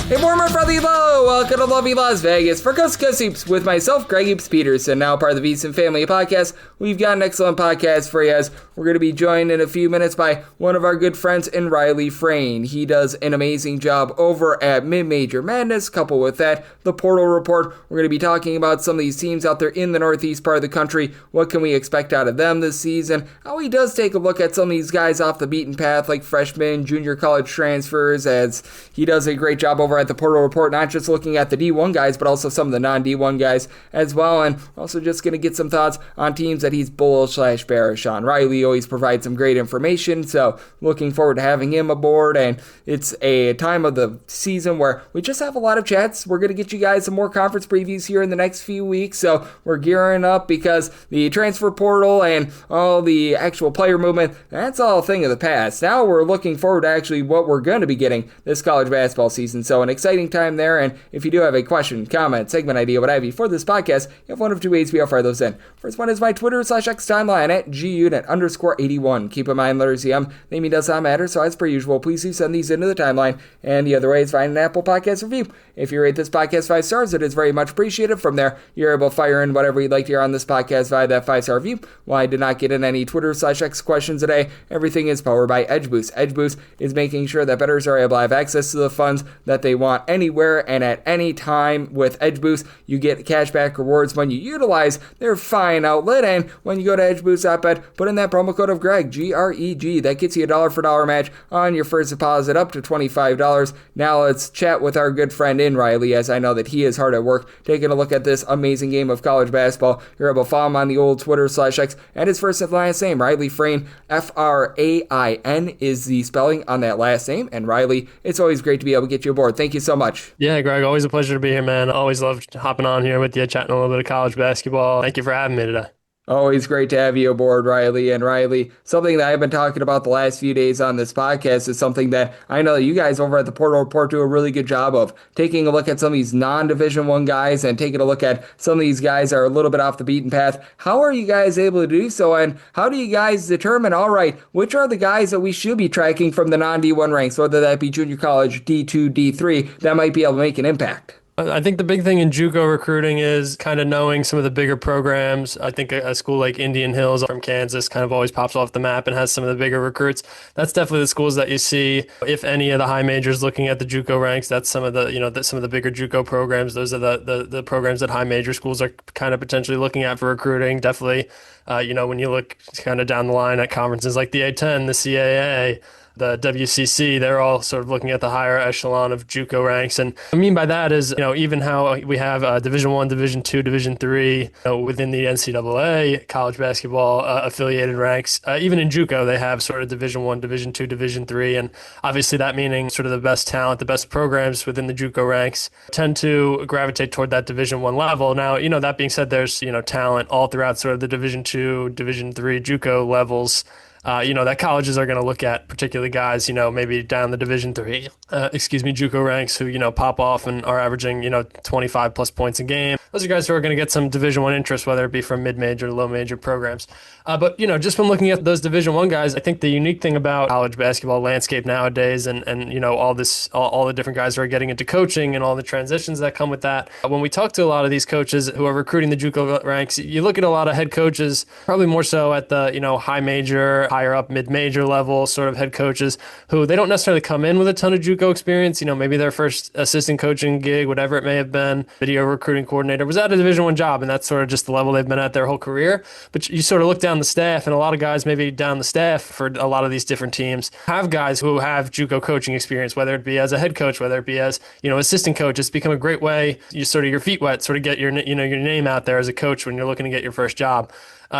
Hey, warmer friendly hello! Welcome to lovely Las Vegas for Coast to Coast Hoops with myself, Greg Hoops Peterson, now part of the VSiN Family Podcast. We've got an excellent podcast for you as we're going to be joined in a few minutes by one of our good friends in Riley Frain. He does an amazing job over at Mid-Major Madness. Coupled with that, the Portal Report. We're going to be talking about some of these teams out there in the northeast part of the country. What can we expect out of them this season? How he does take a look at some of these guys off the beaten path like freshmen, junior college transfers, as he does a great job over at the Portal Report, not just looking at the D1 guys, but also some of the non-D1 guys as well. And we're also just going to get some thoughts on teams that he's bullish/bearish on. Riley always provides some great information, so looking forward to having him aboard. And it's a time of the season where we just have a lot of chats. We're going to get you guys some more conference previews here in the next few weeks, so we're gearing up because the transfer portal and all the actual player movement, that's all a thing of the past. Now we're looking forward to actually what we're going to be getting this college basketball season, so an exciting time there. And if you do have a question, comment, segment idea, what have you for this podcast, you have one of two ways we offer those in. First one is my Twitter/X timeline at gunit_81. Keep in mind, letters EM, naming does not matter, so as per usual, please do send these into the timeline. And the other way is find an Apple Podcast review. If you rate this podcast 5 stars, it is very much appreciated. From there, you're able to fire in whatever you'd like to hear on this podcast via that 5-star review. While I did not get in any Twitter/X questions today, everything is powered by EdgeBoost. EdgeBoost is making sure that bettors are able to have access to the funds that they want anywhere and at any time. With EdgeBoost, you get cashback rewards when you utilize their fine outlet, and when you go to edgeboost.bet, put in that promo code of Greg, G-R-E-G. That gets you a dollar for dollar match on your first deposit up to $25. Now let's chat with our good friend in Riley, as I know that he is hard at work taking a look at this amazing game of college basketball. You're able to follow him on the old Twitter/X and his first and last name, Riley Frain. F-R-A-I-N is the spelling on that last name. And Riley, it's always great to be able to get you aboard. Thank you so much. Yeah, Greg, always a pleasure to be here, man. Always loved hopping on here with you, chatting a little bit of college basketball. Thank you for having me today. Always great to have you aboard, Riley. And Riley, something that I've been talking about the last few days on this podcast is something that I know that you guys over at the Portal Report do a really good job of, taking a look at some of these non-Division I guys and taking a look at some of these guys that are a little bit off the beaten path. How are you guys able to do so? And how do you guys determine, all right, which are the guys that we should be tracking from the non-D1 ranks, whether that be junior college, D2, D3, that might be able to make an impact? I think the big thing in JUCO recruiting is kind of knowing some of the bigger programs. I think a school like Indian Hills from Kansas kind of always pops off the map and has some of the bigger recruits. That's definitely the schools that you see. If any of the high majors looking at the JUCO ranks, that's some of the, some of the bigger JUCO programs. Those are the programs that high major schools are kind of potentially looking at for recruiting. Definitely, when you look kind of down the line at conferences like the A10, the CAA, the WCC, they're all sort of looking at the higher echelon of JUCO ranks. And what I mean by that is, even how we have Division I, Division II, Division III within the NCAA college basketball affiliated ranks. Even in JUCO, they have sort of Division I, Division II, Division III. And obviously that meaning sort of the best talent, the best programs within the JUCO ranks tend to gravitate toward that Division I level. Now, that being said, there's, talent all throughout sort of the Division II, Division III JUCO levels. That colleges are going to look at, particularly guys, maybe down the Division III, JUCO ranks who, pop off and are averaging, 25 plus points a game. Those are guys who are going to get some Division I interest, whether it be from mid-major, low-major programs. But just from looking at those Division I guys, I think the unique thing about college basketball landscape nowadays and all the different guys who are getting into coaching and all the transitions that come with that. When we talk to a lot of these coaches who are recruiting the JUCO ranks, you look at a lot of head coaches, probably more so at the, high major, higher up mid-major level sort of head coaches who they don't necessarily come in with a ton of JUCO experience. Maybe their first assistant coaching gig, whatever it may have been, video recruiting coordinator, was at a Division I job, and that's sort of just the level they've been at their whole career. But you sort of look down the staff, and a lot of guys maybe down the staff for a lot of these different teams have guys who have JUCO coaching experience, whether it be as a head coach, whether it be as, assistant coach. It's become a great way, your feet wet, sort of get your name out there as a coach when you're looking to get your first job.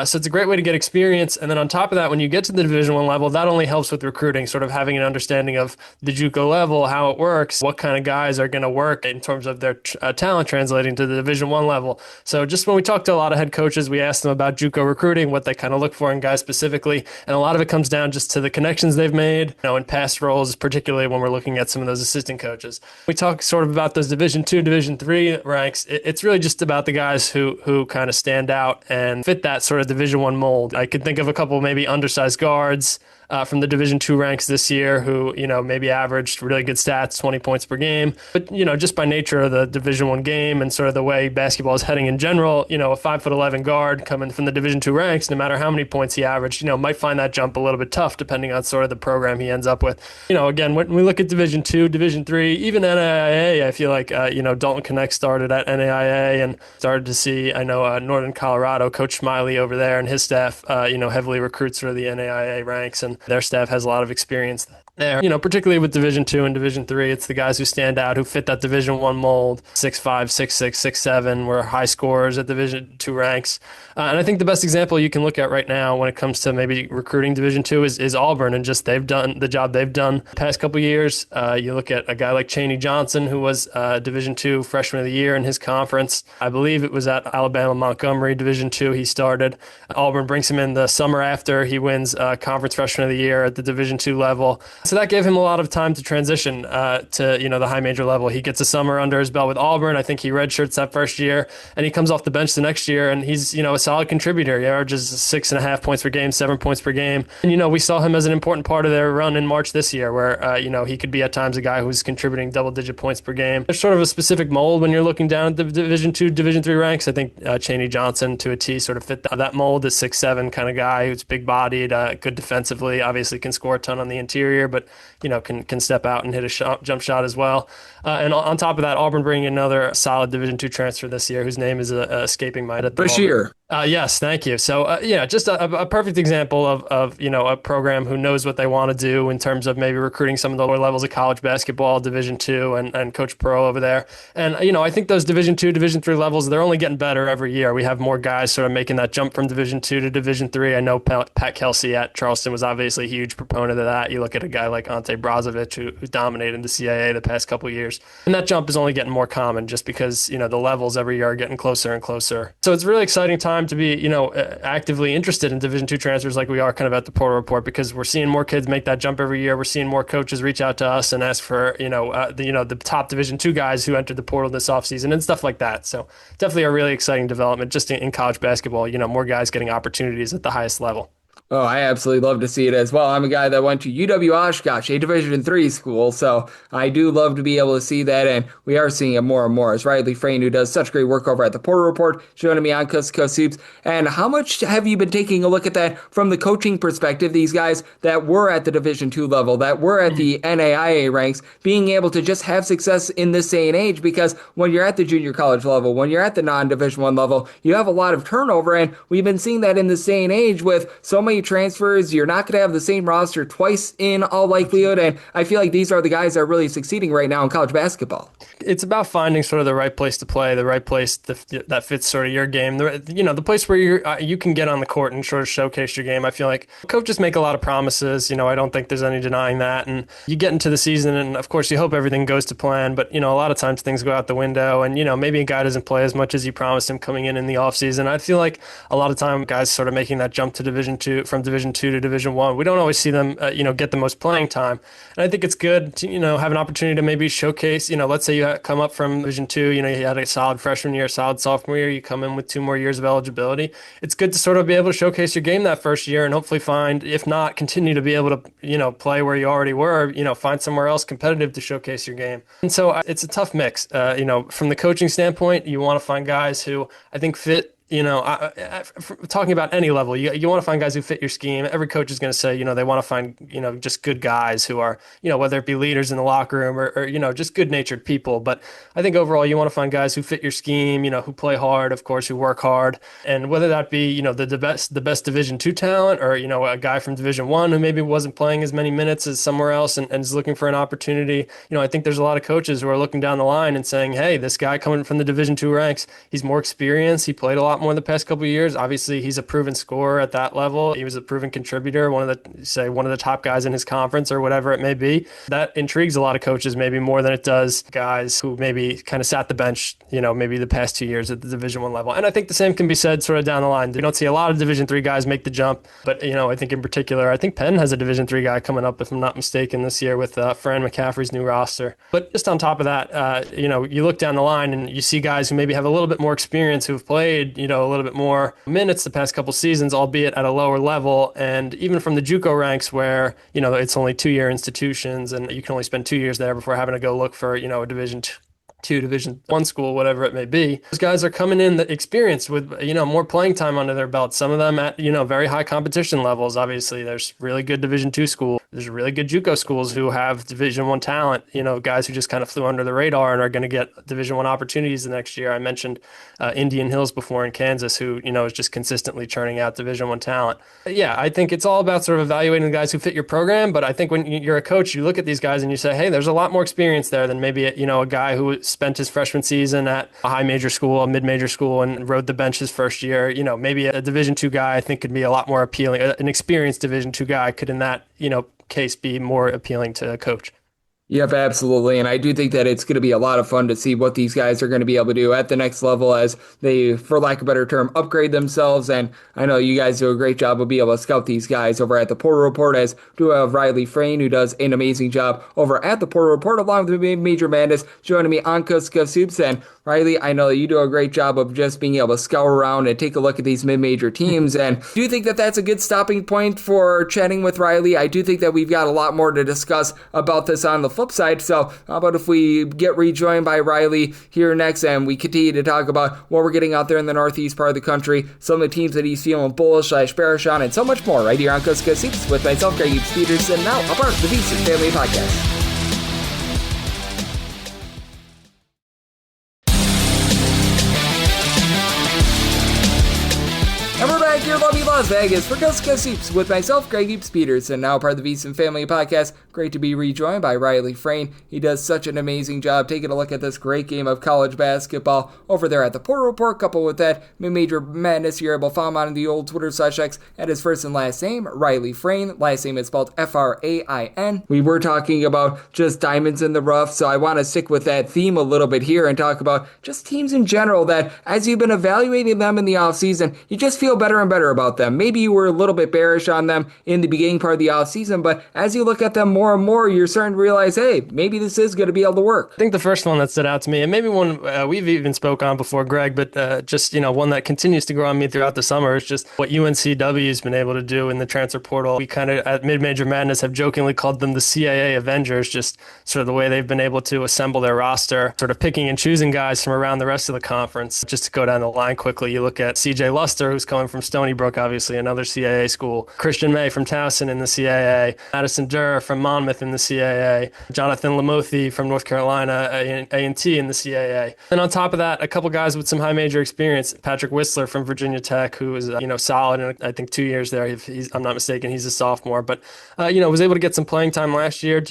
So it's a great way to get experience. And then on top of that, when you get to the Division I level, that only helps with recruiting, sort of having an understanding of the JUCO level, how it works, what kind of guys are going to work in terms of their talent translating to the Division I level. So just when we talk to a lot of head coaches, we ask them about JUCO recruiting, what they kind of look for in guys specifically. And a lot of it comes down just to the connections they've made, in past roles, particularly when we're looking at some of those assistant coaches. We talk sort of about those Division II, Division III ranks. It's really just about the guys who kind of stand out and fit that sort of Division I mold. I could think of a couple maybe undersized guards, from the Division II ranks this year who, maybe averaged really good stats, 20 points per game. But, just by nature of the Division I game and sort of the way basketball is heading in general, a 5'11" guard coming from the Division II ranks, no matter how many points he averaged, might find that jump a little bit tough depending on sort of the program he ends up with. Again, when we look at Division II, Division III, even NAIA, I feel like, Dalton Connect started at NAIA and started to see, I know, Northern Colorado, Coach Smiley over there and his staff, heavily recruits for the NAIA ranks, and their staff has a lot of experience there. Particularly with Division II and Division III, it's the guys who stand out, who fit that Division I mold, 6'5", 6'6", 6'7", were high scorers at Division II ranks. And I think the best example you can look at right now when it comes to maybe recruiting Division II is Auburn, and just they've done the job they've done the past couple years. You look at a guy like Chaney Johnson, who was Division II Freshman of the Year in his conference. I believe it was at Alabama Montgomery Division II he started. Auburn brings him in the summer after he wins Conference Freshman of the Year at the Division II level. So that gave him a lot of time to transition to the high major level. He gets a summer under his belt with Auburn. I think he redshirts that first year, and he comes off the bench the next year, and he's a solid contributor. He averages 6.5 points per game, 7 points per game. And we saw him as an important part of their run in March this year, where he could be at times a guy who's contributing double-digit points per game. There's sort of a specific mold when you're looking down at the Division II, Division III ranks. I think Chaney Johnson to a T sort of fit that mold. The 6'7" kind of guy who's big-bodied, good defensively, obviously can score a ton on the interior, but can step out and hit a jump shot as well. And on top of that, Auburn bringing another solid Division II transfer this year, whose name is escaping my head at the Bashir. Yes, thank you. So, just a perfect example of a program who knows what they want to do in terms of maybe recruiting some of the lower levels of college basketball, Division II, and Coach Pearl over there. And, I think those Division II, Division III levels, they're only getting better every year. We have more guys sort of making that jump from Division II to Division III. I know Pat Kelsey at Charleston was obviously a huge proponent of that. You look at a guy like Ante Brazovic, who dominated the CAA the past couple of years. And that jump is only getting more common just because, the levels every year are getting closer and closer. So it's a really exciting time to be, actively interested in Division II transfers like we are kind of at the Portal Report, because we're seeing more kids make that jump every year. We're seeing more coaches reach out to us and ask for, the top Division II guys who entered the portal this offseason and stuff like that. So definitely a really exciting development just in college basketball, more guys getting opportunities at the highest level. Oh, I absolutely love to see it as well. I'm a guy that went to UW Oshkosh, a Division III school, so I do love to be able to see that, and we are seeing it more and more. As Riley Frain, who does such great work over at the Portal Report, joining me on Coast to Coast Hoops. And how much have you been taking a look at that from the coaching perspective? These guys that were at the Division II level, that were at the NAIA ranks, being able to just have success in this day and age, because when you're at the junior college level, when you're at the non-Division I level, you have a lot of turnover, and we've been seeing that in this day and age with so many transfers. You're not going to have the same roster twice in all likelihood, and I feel like these are the guys that are really succeeding right now in college basketball. It's about finding sort of the right place to play, the right place that fits sort of your game. The place where you can get on the court and sort of showcase your game. I feel like coaches make a lot of promises. I don't think there's any denying that. And you get into the season, and of course you hope everything goes to plan. But a lot of times things go out the window, and maybe a guy doesn't play as much as you promised him coming in the offseason. I feel like a lot of time guys sort of making that jump to Division II, from Division II to Division I, we don't always see them get the most playing time. And I think it's good to have an opportunity to maybe showcase. Let's say you come up from Division II, you had a solid freshman year, solid sophomore year, you come in with 2 more years of eligibility. It's good to sort of be able to showcase your game that first year and hopefully find, if not, continue to be able to play where you already were, find somewhere else competitive to showcase your game. And so it's a tough mix. From the coaching standpoint, you want to find guys who I think fit. Talking about any level, you want to find guys who fit your scheme. Every coach is going to say, they want to find, just good guys who are, whether it be leaders in the locker room or just good-natured people. But I think overall, you want to find guys who fit your scheme, who play hard, of course, who work hard. And whether that be, the best Division II talent or, a guy from Division I who maybe wasn't playing as many minutes as somewhere else and is looking for an opportunity. I think there's a lot of coaches who are looking down the line and saying, hey, this guy coming from the Division II ranks, he's more experienced. He played a lot more in the past couple of years. Obviously, he's a proven scorer at that level. He was a proven contributor, one of the top guys in his conference or whatever it may be. That intrigues a lot of coaches maybe more than it does guys who maybe kind of sat the bench, maybe the past 2 years at the Division I level. And I think the same can be said sort of down the line. You don't see a lot of Division III guys make the jump, but I think in particular, I think Penn has a Division III guy coming up, if I'm not mistaken, this year with Fran McCaffrey's new roster. But just on top of that, you look down the line and you see guys who maybe have a little bit more experience who've played, a little bit more minutes the past couple seasons, albeit at a lower level. And even from the JUCO ranks where, it's only 2-year institutions and you can only spend 2 years there before having to go look for, a Division II, Division I school, whatever it may be. Those guys are coming in experienced with, more playing time under their belt. Some of them at, very high competition levels. Obviously, there's really good Division II schools. There's really good JUCO schools who have Division I talent, guys who just kind of flew under the radar and are going to get Division I opportunities the next year. I mentioned Indian Hills before in Kansas, who, is just consistently churning out Division I talent. But yeah, I think it's all about sort of evaluating the guys who fit your program. But I think when you're a coach, you look at these guys and you say, hey, there's a lot more experience there than maybe, a guy who spent his freshman season at a high major school, a mid-major school, and rode the bench his first year. Maybe a Division II guy I think could be a lot more appealing. An experienced Division II guy could in that, case be more appealing to a coach. Yep, absolutely. And I do think that it's going to be a lot of fun to see what these guys are going to be able to do at the next level as they, for lack of a better term, upgrade themselves. And I know you guys do a great job of being able to scout these guys over at the Portal Report, as do have Riley Frain, who does an amazing job over at the Portal Report, along with Major Madness, joining me on Coast Soups. And Riley, I know you do a great job of just being able to scour around and take a look at these mid-major teams. And do you think that that's a good stopping point for chatting with Riley? I do think that we've got a lot more to discuss about this on the flip side. So how about if we get rejoined by Riley here next and we continue to talk about what we're getting out there in the northeast part of the country, some of the teams that he's feeling bullish/bearish on, and so much more right here on Coast Soups with myself, Greg Peterson, now a part of the VC Family Podcast. And we're back here in lovely Las Vegas for Coast Soups with myself, Greg Peterson, now part of the VC Family Podcast. Great to be rejoined by Riley Frain. He does such an amazing job taking a look at this great game of college basketball over there at the Portal Report. Coupled with that, Major Madness, you're able to follow him on the old Twitter/X at his first and last name, Riley Frain. Last name is spelled F-R-A-I-N. We were talking about just diamonds in the rough, so I want to stick with that theme a little bit here and talk about just teams in general that, as you've been evaluating them in the offseason, you just feel better and better about them. Maybe you were a little bit bearish on them in the beginning part of the offseason, but as you look at them more and more, you're starting to realize, hey, maybe this is going to be able to work. I think the first one that stood out to me, and maybe one we've even spoke on before, Greg, but just, one that continues to grow on me throughout the summer is just what UNCW has been able to do in the transfer portal. We kind of, at Mid-Major Madness, have jokingly called them the CAA Avengers, just sort of the way they've been able to assemble their roster, sort of picking and choosing guys from around the rest of the conference. Just to go down the line quickly, you look at CJ Luster, who's coming from Stony Brook, obviously another CAA school, Christian May from Towson in the CAA, Madison Durr from Monmouth in the CAA, Jonathan Lamothi from North Carolina A&T in the CAA. And on top of that, a couple guys with some high major experience, Patrick Whistler from Virginia Tech, who is solid in I think 2 years there. If I'm not mistaken, he's a sophomore, but was able to get some playing time last year.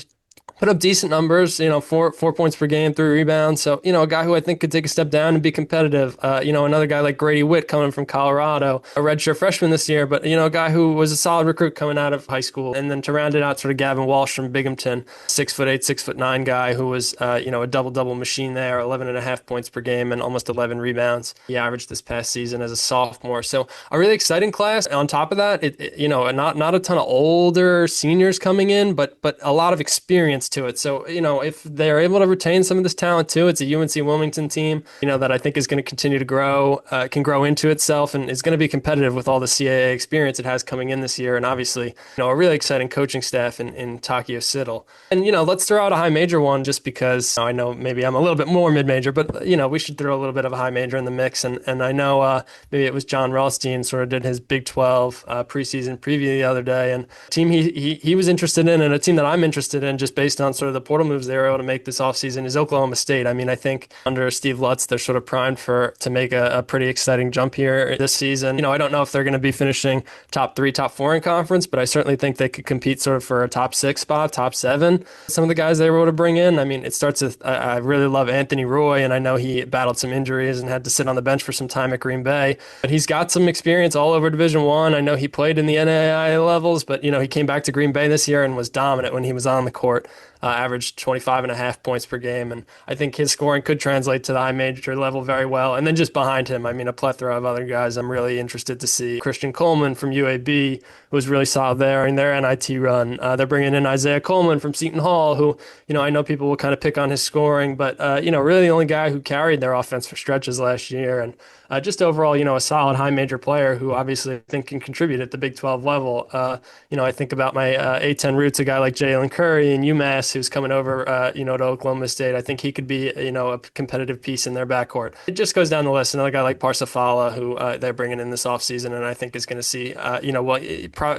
Put up decent numbers, 4 points per game, 3 rebounds. So, a guy who I think could take a step down and be competitive. Another guy like Grady Witt coming from Colorado, a redshirt freshman this year, but, a guy who was a solid recruit coming out of high school. And then to round it out, sort of Gavin Walsh from Binghamton, 6'8", 6'9" guy who was, a double-double machine there, 11.5 points per game and almost 11 rebounds. He averaged this past season as a sophomore. So a really exciting class. On top of that, not a ton of older seniors coming in, but a lot of experience to it. So, if they're able to retain some of this talent too, it's a UNC Wilmington team, that I think is going to continue to grow, can grow into itself and is going to be competitive with all the CAA experience it has coming in this year. And obviously, a really exciting coaching staff in Takio Siddle. And, let's throw out a high major one just because I know maybe I'm a little bit more mid-major, but, we should throw a little bit of a high major in the mix. And I know maybe it was John Rothstein sort of did his Big 12 preseason preview the other day, and a team he was interested in and a team that I'm interested in just based on sort of the portal moves they were able to make this offseason is Oklahoma State. I mean, I think under Steve Lutz, they're sort of primed to make a pretty exciting jump here this season. I don't know if they're going to be finishing top 3, top 4 in conference, but I certainly think they could compete sort of for a top 6 spot, top 7. Some of the guys they were able to bring in, I mean, it starts with, I really love Anthony Roy, and I know he battled some injuries and had to sit on the bench for some time at Green Bay, but he's got some experience all over Division I. I know he played in the NAIA levels, but, he came back to Green Bay this year and was dominant when he was on the court. averaged 25.5 points per game. And I think his scoring could translate to the high major level very well. And then just behind him, I mean, a plethora of other guys I'm really interested to see. Christian Coleman from UAB was really solid there in their NIT run. They're bringing in Isaiah Coleman from Seton Hall, who, I know people will kind of pick on his scoring, but, really the only guy who carried their offense for stretches last year. And just overall, a solid high major player who obviously I think can contribute at the Big 12 level. I think about my A10 roots, a guy like Jalen Curry in UMass who's coming over, to Oklahoma State. I think he could be, a competitive piece in their backcourt. It just goes down the list. Another guy like Parsifala, who they're bringing in this offseason, and I think is going to see,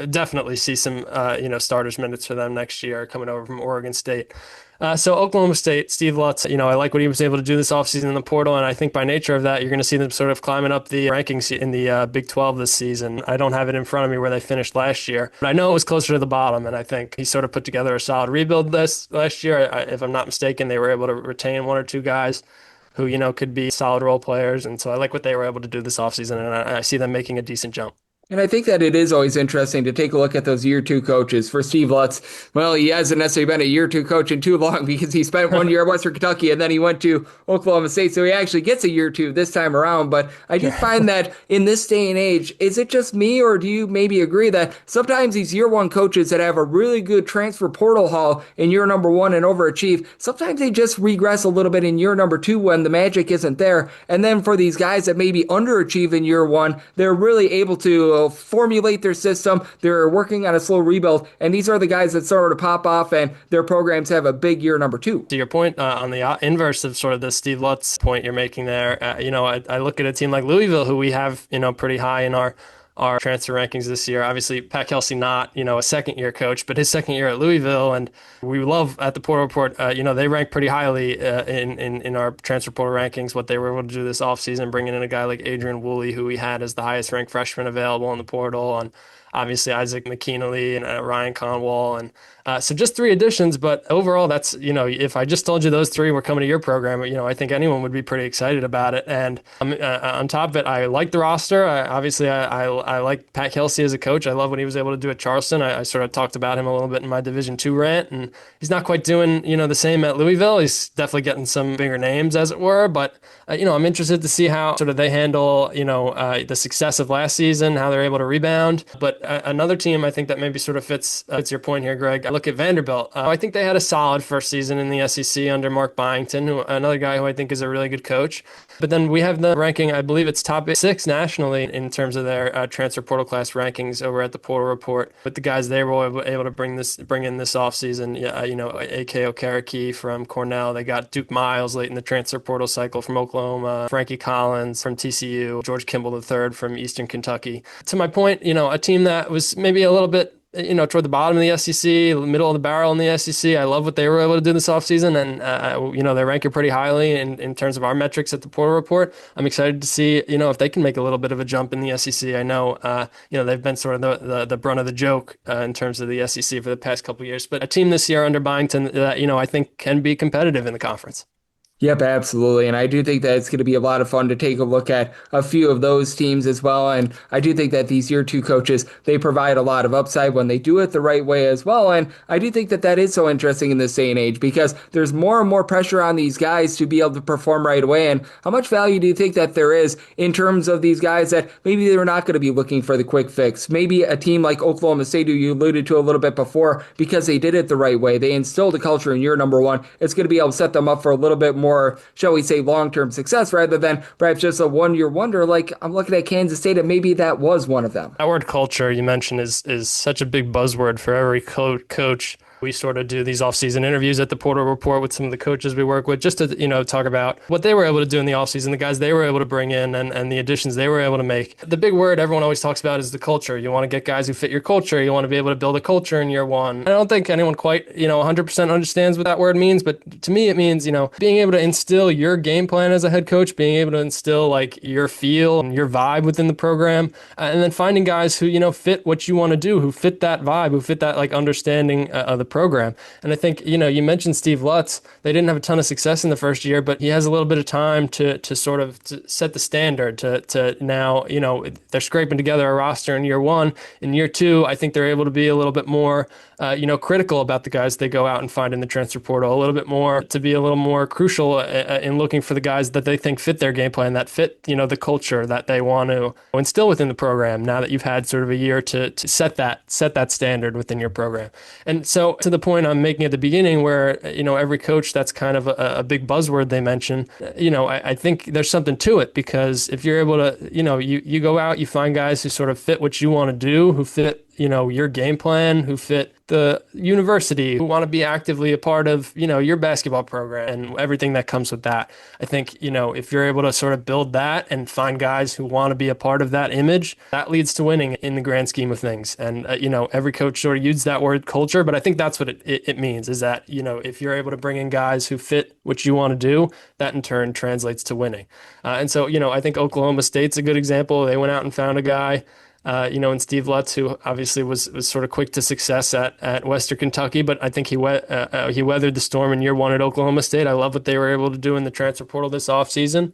definitely see some, starters minutes for them next year coming over from Oregon State. So Oklahoma State, Steve Lutz, I like what he was able to do this offseason in the portal, and I think by nature of that, you're going to see them sort of climbing up the rankings in the Big 12 this season. I don't have it in front of me where they finished last year, but I know it was closer to the bottom, and I think he sort of put together a solid rebuild this last year. If I'm not mistaken, they were able to retain one or two guys who, could be solid role players, and so I like what they were able to do this offseason, and I see them making a decent jump. And I think that it is always interesting to take a look at those year two coaches. For Steve Lutz, well, he hasn't necessarily been a year two coach in too long because he spent 1 year at Western Kentucky and then he went to Oklahoma State. So he actually gets a year two this time around. But I do find that in this day and age, is it just me or do you maybe agree that sometimes these year one coaches that have a really good transfer portal haul in year number one and overachieve, sometimes they just regress a little bit in year number two when the magic isn't there. And then for these guys that maybe underachieve in year one, they're really able to formulate their system. They're working on a slow rebuild, and these are the guys that sort of pop off, and their programs have a big year number two. To your point, on the inverse of sort of the Steve Lutz point you're making there, I look at a team like Louisville, who we have, pretty high in our transfer rankings this year. Obviously, Pat Kelsey not, a second-year coach, but his second year at Louisville, and we love at the Portal Report, they rank pretty highly in our transfer portal rankings, what they were able to do this offseason, bringing in a guy like Adrian Woolley, who we had as the highest-ranked freshman available in the portal, and obviously Isaac McKinney and Ryan Conwall. And so just three additions, but overall, that's, if I just told you those three were coming to your program, I think anyone would be pretty excited about it. And on top of it, I like the roster. I like Pat Kelsey as a coach. I love what he was able to do at Charleston. I sort of talked about him a little bit in my Division II rant, and he's not quite doing, the same at Louisville. He's definitely getting some bigger names, as it were, but, I'm interested to see how sort of they handle, the success of last season, how they're able to rebound. But another team I think that maybe sort of fits your point here, Greg. I look at Vanderbilt. I think they had a solid first season in the SEC under Mark Byington, another guy who I think is a really good coach. But then we have the ranking, I believe it's top 6 nationally in terms of their transfer portal class rankings over at the Portal Report. With the guys they were able to bring in this offseason, A.K. Okereke from Cornell. They got Duke Miles late in the transfer portal cycle from Oklahoma, Frankie Collins from TCU, George Kimball III from Eastern Kentucky. To my point, a team that was maybe a little bit toward the bottom of the SEC, middle of the barrel in the SEC. I love what they were able to do this offseason, and, they rank it pretty highly in terms of our metrics at the Portal Report. I'm excited to see, if they can make a little bit of a jump in the SEC. I know, they've been sort of the brunt of the joke in terms of the SEC for the past couple of years, but a team this year under Byington that, I think can be competitive in the conference. Yep, absolutely. And I do think that it's going to be a lot of fun to take a look at a few of those teams as well. And I do think that these year two coaches, they provide a lot of upside when they do it the right way as well. And I do think that that is so interesting in this day and age because there's more and more pressure on these guys to be able to perform right away. And how much value do you think that there is in terms of these guys that maybe they're not going to be looking for the quick fix? Maybe a team like Oklahoma State, who you alluded to a little bit before, because they did it the right way. They instilled a culture in year number one. It's going to be able to set them up for a little bit more, shall we say, long-term success rather than perhaps just a one-year wonder. Like I'm looking at Kansas State, and maybe that was one of them. That word culture you mentioned is such a big buzzword for every coach. We sort of do these off-season interviews at the Portal Report with some of the coaches we work with just to, talk about what they were able to do in the offseason, the guys they were able to bring in and the additions they were able to make. The big word everyone always talks about is the culture. You want to get guys who fit your culture. You want to be able to build a culture in year one. I don't think anyone quite, 100% understands what that word means, but to me it means, being able to instill your game plan as a head coach, being able to instill like your feel and your vibe within the program, and then finding guys who, fit what you want to do, who fit that vibe, who fit that like understanding of the the program. And I think, you mentioned Steve Lutz. They didn't have a ton of success in the first year, but he has a little bit of time to sort of to set the standard to now, they're scraping together a roster in year one. In year two, I think they're able to be a little bit more, critical about the guys they go out and find in the transfer portal, a little bit more, to be a little more crucial in looking for the guys that they think fit their game plan, that fit, the culture that they want to instill within the program now that you've had sort of a year to set that standard within your program. And so to the point I'm making at the beginning where, every coach, that's kind of a big buzzword they mention, I think there's something to it, because if you're able to, you go out, you find guys who sort of fit what you want to do, who fit, your game plan, who fit the university, who want to be actively a part of, your basketball program and everything that comes with that. I think, if you're able to sort of build that and find guys who want to be a part of that image, that leads to winning in the grand scheme of things. And, every coach sort of uses that word culture, but I think that's what it means, is that, if you're able to bring in guys who fit what you want to do, that in turn translates to winning. And so, I think Oklahoma State's a good example. They went out and found a guy, in Steve Lutz, who obviously was sort of quick to success at Western Kentucky, but I think he weathered the storm in year one at Oklahoma State. I love what they were able to do in the transfer portal this offseason.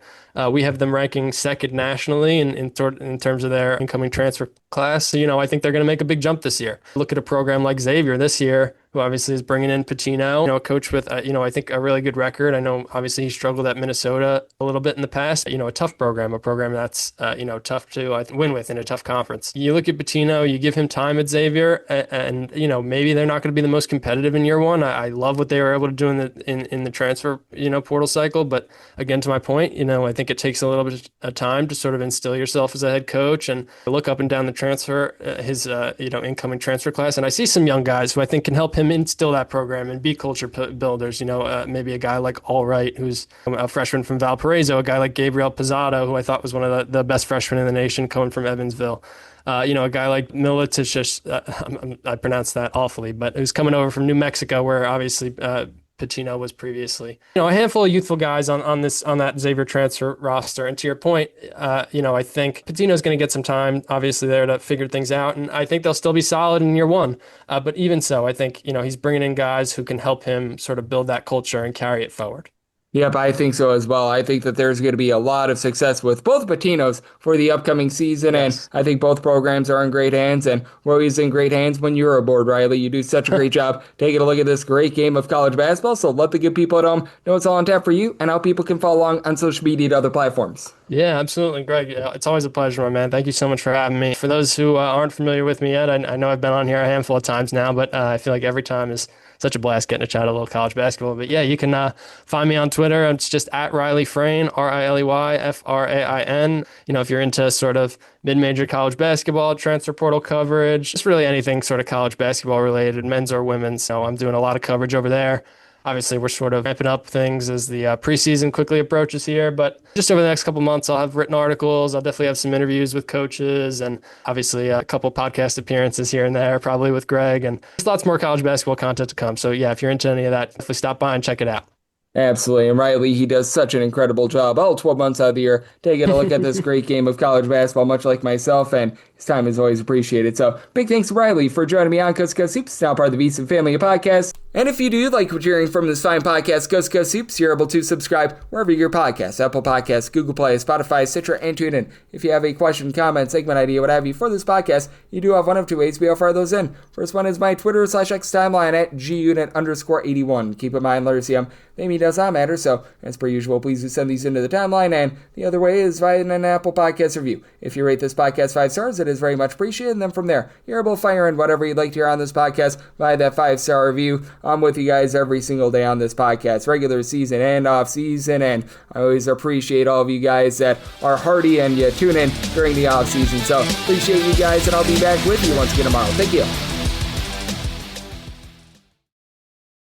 We have them ranking second nationally in terms of their incoming transfer class. So, I think they're going to make a big jump this year. Look at a program like Xavier this year, who obviously is bringing in Patino, a coach with, I think a really good record. I know obviously he struggled at Minnesota a little bit in the past. A tough program, a program that's, tough to win with in a tough conference. You look at Patino, you give him time at Xavier, and maybe they're not going to be the most competitive in year one. I love what they were able to do in the transfer, portal cycle. But again, to my point, I think it takes a little bit of time to sort of instill yourself as a head coach and look up and down the transfer, his, incoming transfer class. And I see some young guys who I think can help him instill that program and be culture builders. Maybe a guy like Allwright, who's a freshman from Valparaiso, a guy like Gabriel Pizzotto, who I thought was one of the best freshmen in the nation coming from Evansville. A guy like Milicic, I pronounced that awfully, but who's coming over from New Mexico, where obviously Patino was previously. A handful of youthful guys on that Xavier transfer roster. And to your point, I think Patino's going to get some time, obviously, there to figure things out, and I think they'll still be solid in year one. But even so, I think he's bringing in guys who can help him sort of build that culture and carry it forward. Yep, I think so as well. I think that there's going to be a lot of success with both Patinos for the upcoming season, yes. And I think both programs are in great hands, and we're always in great hands when you're aboard, Riley. You do such a great job taking a look at this great game of college basketball, so let the good people at home know it's all on tap for you and how people can follow along on social media and other platforms. Yeah, absolutely, Greg. It's always a pleasure, my man. Thank you so much for having me. For those who aren't familiar with me yet, I know I've been on here a handful of times now, but I feel like every time is such a blast getting to chat a little college basketball. But yeah, you can find me on Twitter. It's just at Riley Frain, RILEYFRAIN. If you're into sort of mid-major college basketball, transfer portal coverage, just really anything sort of college basketball related, men's or women's. So I'm doing a lot of coverage over there. Obviously, we're sort of ramping up things as the preseason quickly approaches here. But just over the next couple months, I'll have written articles. I'll definitely have some interviews with coaches and obviously a couple podcast appearances here and there, probably with Greg. And there's lots more college basketball content to come. So yeah, if you're into any of that, definitely stop by and check it out. Absolutely. And Riley, he does such an incredible job all 12 months out of the year taking a look at this great game of college basketball, much like myself, and his time is always appreciated. So big thanks to Riley for joining me on Coast to Coast Hoops, now part of the VSiN Family Podcast. And if you do like what you're hearing from this fine podcast, Coast to Coast Hoops, you're able to subscribe wherever you get your podcasts, Apple Podcasts, Google Play, Spotify, Stitcher, and TuneIn. If you have a question, comment, segment idea, what have you for this podcast, you do have one of two ways we will fire those in. First one is my Twitter/X timeline at gunit_81. Keep in mind, literacy maybe does not matter, so as per usual, please do send these into the timeline. And the other way is via an Apple Podcast review. If you rate this podcast 5 stars, it is very much appreciated. And then from there, you're able to fire in whatever you'd like to hear on this podcast via that 5-star review. I'm with you guys every single day on this podcast, regular season and off season. And I always appreciate all of you guys that are hardy and you tune in during the off season. So appreciate you guys, and I'll be back with you once again tomorrow. Thank you.